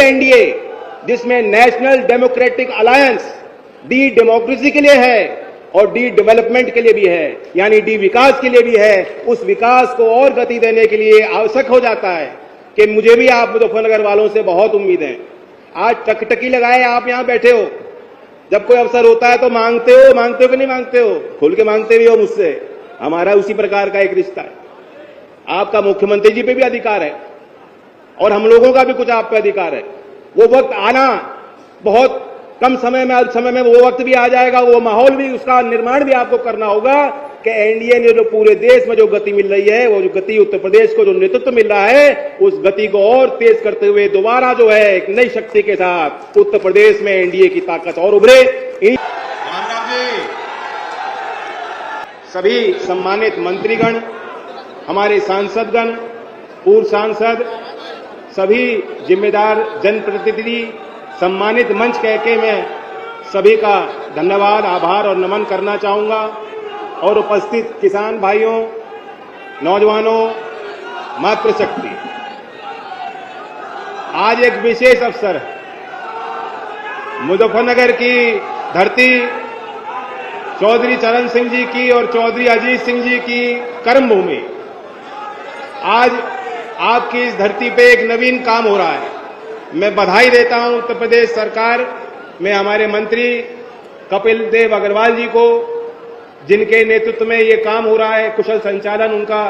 NDA जिसमें national democratic alliance D democracy के लिए है और डी डेवलपमेंट के लिए भी है, यानी डी विकास के लिए भी है, उस विकास को और गति देने के लिए आवश्यक हो जाता है कि मुझे भी आप मुजफ्फरनगर वालों से बहुत उम्मीद है। आज टकटकी लगाए आप यहां बैठे हो, जब कोई अवसर होता है तो मांगते हो कि नहीं मांगते हो, खुल के मांगते भी हो मुझसे। हमारा उसी प्रकार का एक रिश्ता है। आपका मुख्यमंत्री जी पे भी अधिकार है और हम लोगों का भी कुछ आप पे अधिकार है। वो वक्त आना बहुत कम समय में, अल्प समय में वो वक्त भी आ जाएगा, वो माहौल भी, उसका निर्माण भी आपको करना होगा कि एनडीए ने जो पूरे देश में जो गति मिल रही है, वो जो गति उत्तर प्रदेश को जो नेतृत्व मिल रहा है, उस गति को और तेज करते हुए दोबारा जो है एक नई शक्ति के साथ उत्तर प्रदेश में एनडीए की ताकत और उभरे। सभी सम्मानित मंत्रीगण, हमारे सांसदगण, पूर्व सांसद, सभी जिम्मेदार जनप्रतिनिधि, सम्मानित मंच कह के मैं सभी का धन्यवाद, आभार और नमन करना चाहूंगा। और उपस्थित किसान भाइयों, नौजवानों, मातृशक्ति, आज एक विशेष अवसर है। मुजफ्फरनगर की धरती चौधरी चरण सिंह जी की और चौधरी अजीत सिंह जी की कर्मभूमि, आज आपकी इस धरती पे एक नवीन काम हो रहा है। मैं बधाई देता हूं उत्तर प्रदेश सरकार में हमारे मंत्री कपिल देव अग्रवाल जी को, जिनके नेतृत्व में ये काम हो रहा है। कुशल संचालन उनका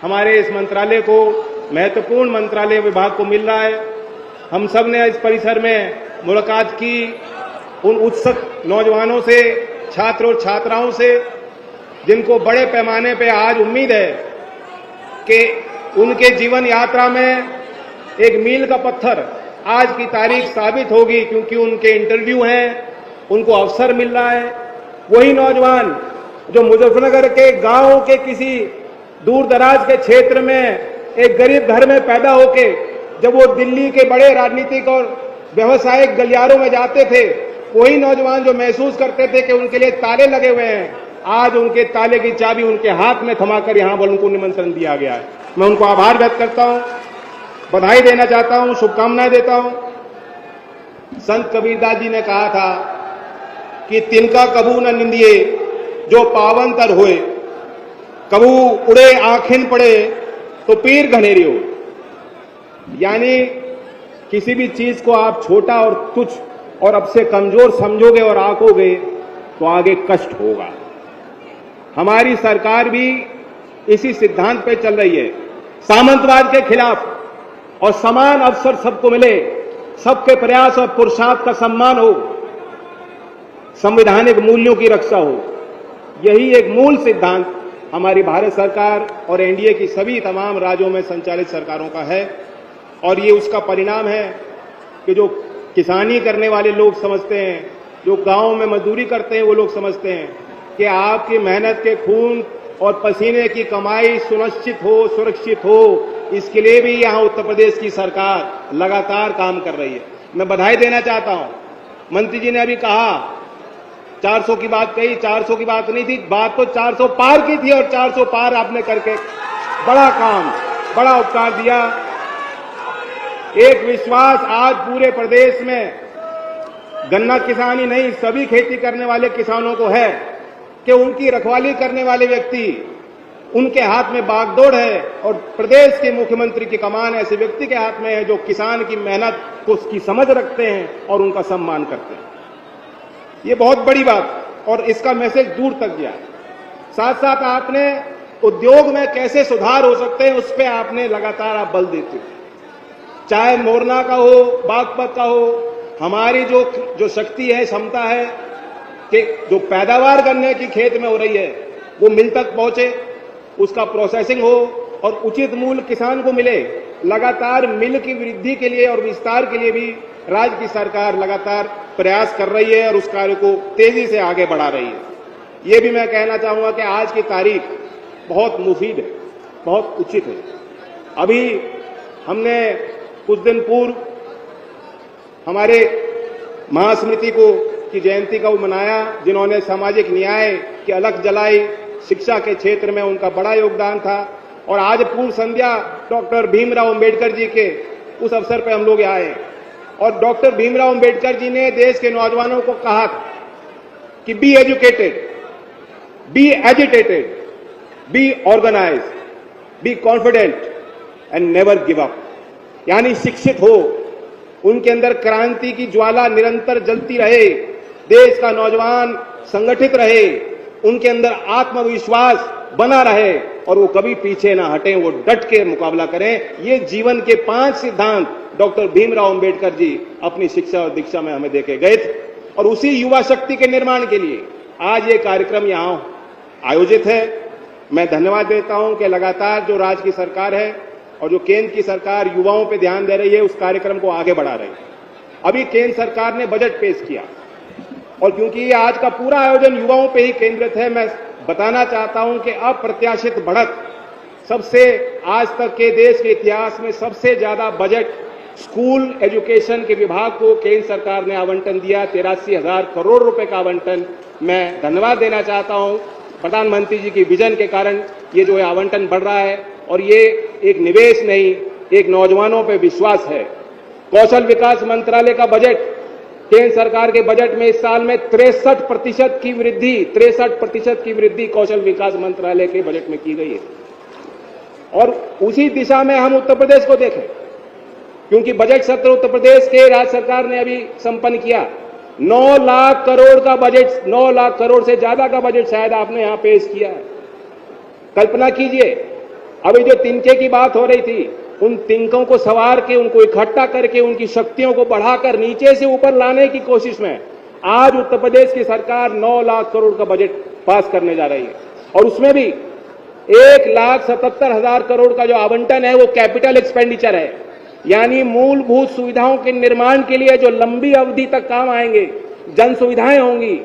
हमारे इस मंत्रालय को, महत्वपूर्ण मंत्रालय विभाग को मिल रहा है। हम सब ने इस परिसर में मुलाकात की उन उत्सुक नौजवानों से, छात्र और छात्राओं से, जिनको बड़े पैमाने पे आज उम्मीद है कि उनके जीवन यात्रा में एक मील का पत्थर आज की तारीख साबित होगी, क्योंकि उनके इंटरव्यू हैं, उनको अवसर मिल रहा है। वही नौजवान जो मुजफ्फरनगर के गांव के किसी दूर दराज के क्षेत्र में एक गरीब घर में पैदा होके जब वो दिल्ली के बड़े राजनीतिक और व्यवसायिक गलियारों में जाते थे, वही नौजवान जो महसूस करते थे कि उनके लिए ताले लगे हुए हैं, आज उनके ताले की चाबी उनके हाथ में थमाकर यहां पर उनको निमंत्रण दिया गया है। मैं उनको आभार व्यक्त करता हूं, बधाई देना चाहता हूं, शुभकामनाएं देता हूं। संत कबीरदास जी ने कहा था कि तिनका कबू न निंदिए जो पावन तर होए, कबू उड़े आंखें पड़े तो पीर घनेरी हो। यानी किसी भी चीज को आप छोटा और तुच्छ और अब से कमजोर समझोगे और आंकोगे तो आगे कष्ट होगा। हमारी सरकार भी इसी सिद्धांत पे चल रही है, सामंतवाद के खिलाफ, और समान अवसर सबको मिले, सबके प्रयास और पुरुषार्थ का सम्मान हो, संवैधानिक मूल्यों की रक्षा हो। यही एक मूल सिद्धांत हमारी भारत सरकार और एनडीए की सभी तमाम राज्यों में संचालित सरकारों का है। और ये उसका परिणाम है कि जो किसानी करने वाले लोग समझते हैं, जो गांव में मजदूरी करते हैं, वो लोग समझते हैं कि आपकी मेहनत के खून और पसीने की कमाई सुनिश्चित हो, सुरक्षित हो, इसके लिए भी यहां उत्तर प्रदेश की सरकार लगातार काम कर रही है। मैं बधाई देना चाहता हूं। मंत्री जी ने अभी कहा 400 की बात कही, 400 की बात नहीं थी, बात तो 400 पार की थी, और 400 पार आपने करके बड़ा काम, बड़ा उपकार दिया। एक विश्वास आज पूरे प्रदेश में गन्ना किसान ही नहीं, सभी खेती करने वाले किसानों को है कि उनकी रखवाली करने वाले व्यक्ति, उनके हाथ में बागडोर है, और प्रदेश के मुख्यमंत्री की कमान ऐसे व्यक्ति के हाथ में है जो किसान की मेहनत को उसकी समझ रखते हैं और उनका सम्मान करते हैं। ये बहुत बड़ी बात, और इसका मैसेज दूर तक गया। साथ साथ आपने उद्योग में कैसे सुधार हो सकते हैं उस पर आपने लगातार आप बल देते हो, चाहे मोरना का हो, बागपत का हो। हमारी जो शक्ति है, क्षमता है कि जो पैदावार गन्ने की खेत में हो रही है वो मिल तक पहुंचे, उसका प्रोसेसिंग हो और उचित मूल्य किसान को मिले। लगातार मिल की वृद्धि के लिए और विस्तार के लिए भी राज्य की सरकार लगातार प्रयास कर रही है और उस कार्य को तेजी से आगे बढ़ा रही है। ये भी मैं कहना चाहूंगा कि आज की तारीख बहुत मुफीद है, बहुत उचित है। अभी हमने कुछ दिन पूर्व हमारे महास्मृति की जयंती को मनाया, जिन्होंने सामाजिक न्याय की अलख जलाई, शिक्षा के क्षेत्र में उनका बड़ा योगदान था। और आज पूर्व संध्या डॉक्टर भीमराव अंबेडकर जी के उस अवसर पर हम लोग आए। और डॉक्टर भीमराव अंबेडकर जी ने देश के नौजवानों को कहा था कि be educated, be agitated, be organised, be confident and never give up. यानी शिक्षित हो, उनके अंदर क्रांति की ज्वाला निरंतर जलती रहे, देश का नौजवान संगठित रहे, उनके अंदर आत्मविश्वास बना रहे और वो कभी पीछे ना हटें, वो डट के मुकाबला करें। ये जीवन के 5 सिद्धांत डॉक्टर भीमराव अंबेडकर जी अपनी शिक्षा और दीक्षा में हमें देके गए थे। और उसी युवा शक्ति के निर्माण के लिए आज ये कार्यक्रम यहां आयोजित है। मैं धन्यवाद देता हूं कि लगातार जो राज्य की सरकार है और जो केंद्र की सरकार युवाओं पे ध्यान दे रही है, उस कार्यक्रम को आगे बढ़ा रही है। अभी केंद्र सरकार ने बजट पेश किया और क्योंकि ये आज का पूरा आयोजन युवाओं पे ही केंद्रित है, मैं बताना चाहता हूं कि अप्रत्याशित बढ़त, सबसे आज तक के देश के इतिहास में सबसे ज्यादा बजट स्कूल एजुकेशन के विभाग को केंद्र सरकार ने आवंटन दिया, 83,000 करोड़ रुपए का आवंटन। मैं धन्यवाद देना चाहता हूं प्रधानमंत्री जी की विजन के कारण ये जो है आवंटन बढ़ रहा है और ये एक निवेश नहीं, एक नौजवानों पे विश्वास है। कौशल विकास मंत्रालय का बजट, केंद्र सरकार के बजट में इस साल में 63% की वृद्धि कौशल विकास मंत्रालय के बजट में की गई है। और उसी दिशा में हम उत्तर प्रदेश को देखें, क्योंकि बजट सत्र उत्तर प्रदेश के राज्य सरकार ने अभी संपन्न किया। 9 लाख करोड़ का बजट, 9 लाख करोड़ से ज्यादा का बजट शायद आपने यहां पेश किया है। कल्पना कीजिए, अभी जो तिनके की बात हो रही थी, उन तिनकों को सवार के, उनको इकट्ठा करके, उनकी शक्तियों को बढ़ाकर नीचे से ऊपर लाने की कोशिश में आज उत्तर प्रदेश की सरकार 9 लाख करोड़ का बजट पास करने जा रही है। और उसमें भी 1,77,000 करोड़ का जो आवंटन है वो कैपिटल एक्सपेंडिचर है, यानी मूलभूत सुविधाओं के निर्माण के लिए जो लंबी अवधि तक काम आएंगे, जन सुविधाएं होंगी,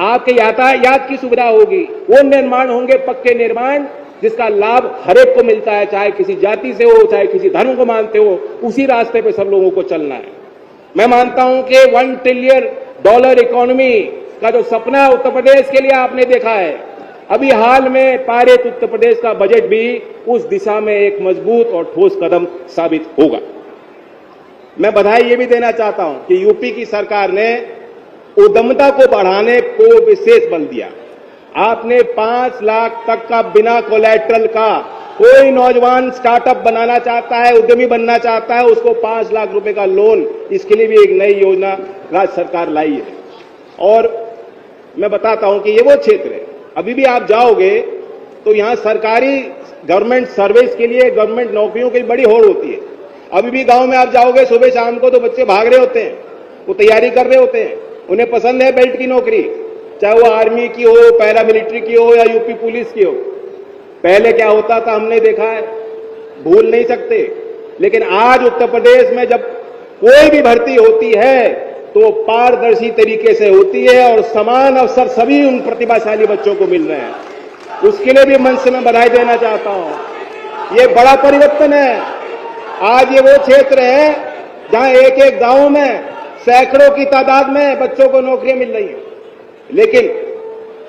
आपके यातायात की सुविधा होगी, वो निर्माण होंगे, पक्के निर्माण, जिसका लाभ हर एक को मिलता है, चाहे किसी जाति से हो, चाहे किसी धर्म को मानते हो, उसी रास्ते पे सब लोगों को चलना है। मैं मानता हूं कि $1 ट्रिलियन इकोनॉमी का जो सपना उत्तर प्रदेश के लिए आपने देखा है, अभी हाल में पारित उत्तर प्रदेश का बजट भी उस दिशा में एक मजबूत और ठोस कदम साबित होगा। मैं बधाई ये भी देना चाहता हूं कि यूपी की सरकार ने उद्यमिता को बढ़ाने को विशेष बल दिया। आपने 5 लाख तक का बिना कोलैटरल का, कोई नौजवान स्टार्टअप बनाना चाहता है, उद्यमी बनना चाहता है, उसको 5 लाख रुपए का लोन, इसके लिए भी एक नई योजना राज्य सरकार लाई है। और मैं बताता हूं कि ये वो क्षेत्र है, अभी भी आप जाओगे तो यहां सरकारी गवर्नमेंट सर्विस के लिए, गवर्नमेंट नौकरियों की बड़ी होड़ होती है। अभी भी गांव में आप जाओगे सुबह शाम को तो बच्चे भाग रहे होते हैं, वो तैयारी कर रहे होते हैं, उन्हें पसंद है बेल्ट की नौकरी, चाहे वो आर्मी की हो, पैरामिलिट्री की हो या यूपी पुलिस की हो। पहले क्या होता था हमने देखा है, भूल नहीं सकते, लेकिन आज उत्तर प्रदेश में जब कोई भी भर्ती होती है तो पारदर्शी तरीके से होती है और समान अवसर सभी उन प्रतिभाशाली बच्चों को मिल रहे हैं। उसके लिए भी मन से मैं बधाई देना चाहता हूं। ये बड़ा परिवर्तन है। आज ये वो क्षेत्र है जहां एक एक गांव में सैकड़ों की तादाद में बच्चों को नौकरियां मिल रही हैं। लेकिन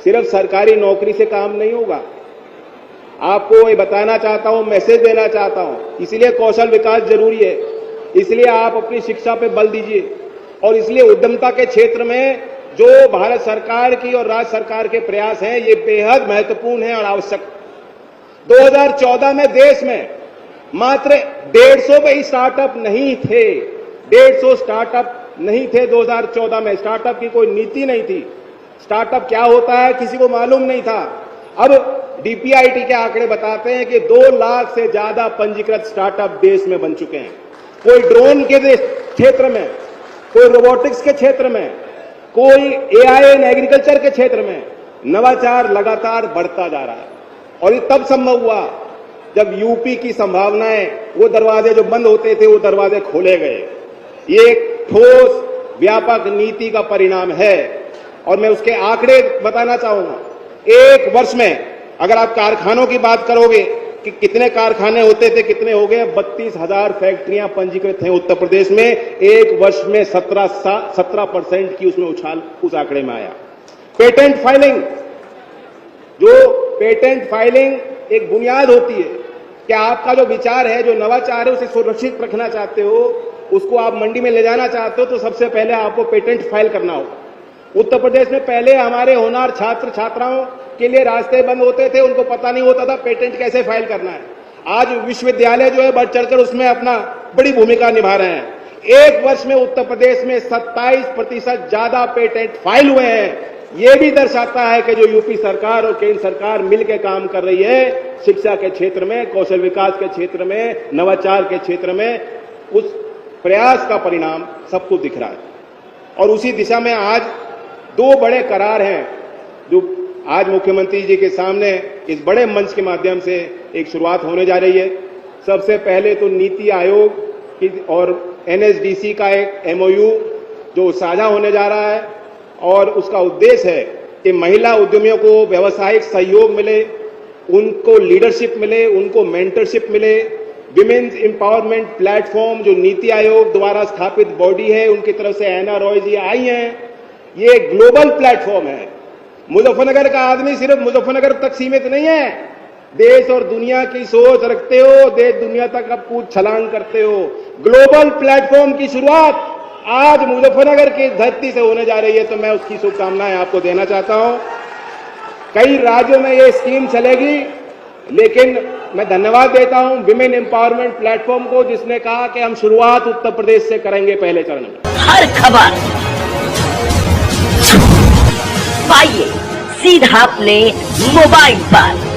सिर्फ सरकारी नौकरी से काम नहीं होगा। आपको ये बताना चाहता हूं, मैसेज देना चाहता हूं, इसलिए कौशल विकास जरूरी है, इसलिए आप अपनी शिक्षा पे बल दीजिए और इसलिए उद्यमता के क्षेत्र में जो भारत सरकार की और राज्य सरकार के प्रयास हैं, ये बेहद महत्वपूर्ण है और आवश्यक। 2014 में देश में मात्र 150 पे स्टार्टअप नहीं थे, 150 स्टार्टअप नहीं थे 2014 में। स्टार्टअप की कोई नीति नहीं थी, स्टार्टअप क्या होता है किसी को मालूम नहीं था। अब डीपीआईटी के आंकड़े बताते हैं कि 2 लाख से ज्यादा पंजीकृत स्टार्टअप देश में बन चुके हैं। कोई ड्रोन के क्षेत्र में, कोई रोबोटिक्स के क्षेत्र में, कोई एआई एंड एग्रीकल्चर के क्षेत्र में नवाचार लगातार बढ़ता जा रहा है। और ये तब संभव हुआ जब यूपी की संभावनाएं, वो दरवाजे जो बंद होते थे वो दरवाजे खोले गए। ये एक ठोस व्यापक नीति का परिणाम है और मैं उसके आंकड़े बताना चाहूंगा। 1 वर्ष में अगर आप कारखानों की बात करोगे कि कितने कारखाने होते थे, कितने हो गए, 32,000 फैक्ट्रियां पंजीकृत हैं उत्तर प्रदेश में। 1 वर्ष में 17% की उसमें उछाल उस आंकड़े में आया। पेटेंट फाइलिंग, जो पेटेंट फाइलिंग एक बुनियाद होती है कि आपका जो विचार है, जो नवाचार है, उसे सुरक्षित रखना चाहते हो, उसको आप मंडी में ले जाना चाहते हो तो सबसे पहले आपको पेटेंट फाइल करना होगा। उत्तर प्रदेश में पहले हमारे होनहार छात्र छात्राओं के लिए रास्ते बंद होते थे, उनको पता नहीं होता था पेटेंट कैसे फाइल करना है। आज विश्वविद्यालय जो है बढ़ चढ़कर उसमें अपना बड़ी भूमिका निभा रहे हैं। एक वर्ष में उत्तर प्रदेश में 27% ज्यादा पेटेंट फाइल हुए हैं। ये भी दर्शाता है कि जो यूपी सरकार और केंद्र सरकार मिलकर काम कर रही है शिक्षा के क्षेत्र में, कौशल विकास के क्षेत्र में, नवाचार के क्षेत्र में, उस प्रयास का परिणाम सबको दिख रहा है। और उसी दिशा में आज 2 बड़े करार हैं जो आज मुख्यमंत्री जी के सामने इस बड़े मंच के माध्यम से एक शुरुआत होने जा रही है। सबसे पहले तो नीति आयोग की और एनएसडीसी का एक एमओयू जो साझा होने जा रहा है और उसका उद्देश्य है कि महिला उद्यमियों को व्यावसायिक सहयोग मिले, उनको लीडरशिप मिले, उनको मेंटरशिप मिले। विमेन्स एम्पावरमेंट प्लेटफॉर्म जो नीति आयोग द्वारा स्थापित बॉडी है, उनकी तरफ से एनआरओज आई हैं। ये ग्लोबल प्लेटफॉर्म है। मुजफ्फरनगर का आदमी सिर्फ मुजफ्फरनगर तक सीमित नहीं है, देश और दुनिया की सोच रखते हो, देश दुनिया तक आप कूद छलांग करते हो। ग्लोबल प्लेटफॉर्म की शुरुआत आज मुजफ्फरनगर की धरती से होने जा रही है, तो मैं उसकी शुभकामनाएं आपको देना चाहता हूं। कई राज्यों में ये स्कीम चलेगी, लेकिन मैं धन्यवाद देता हूं विमेन एम्पावरमेंट प्लेटफॉर्म को, जिसने कहा कि हम शुरुआत उत्तर प्रदेश से करेंगे पहले चरण में। हर खबर पाइए सीधा अपने मोबाइल पर।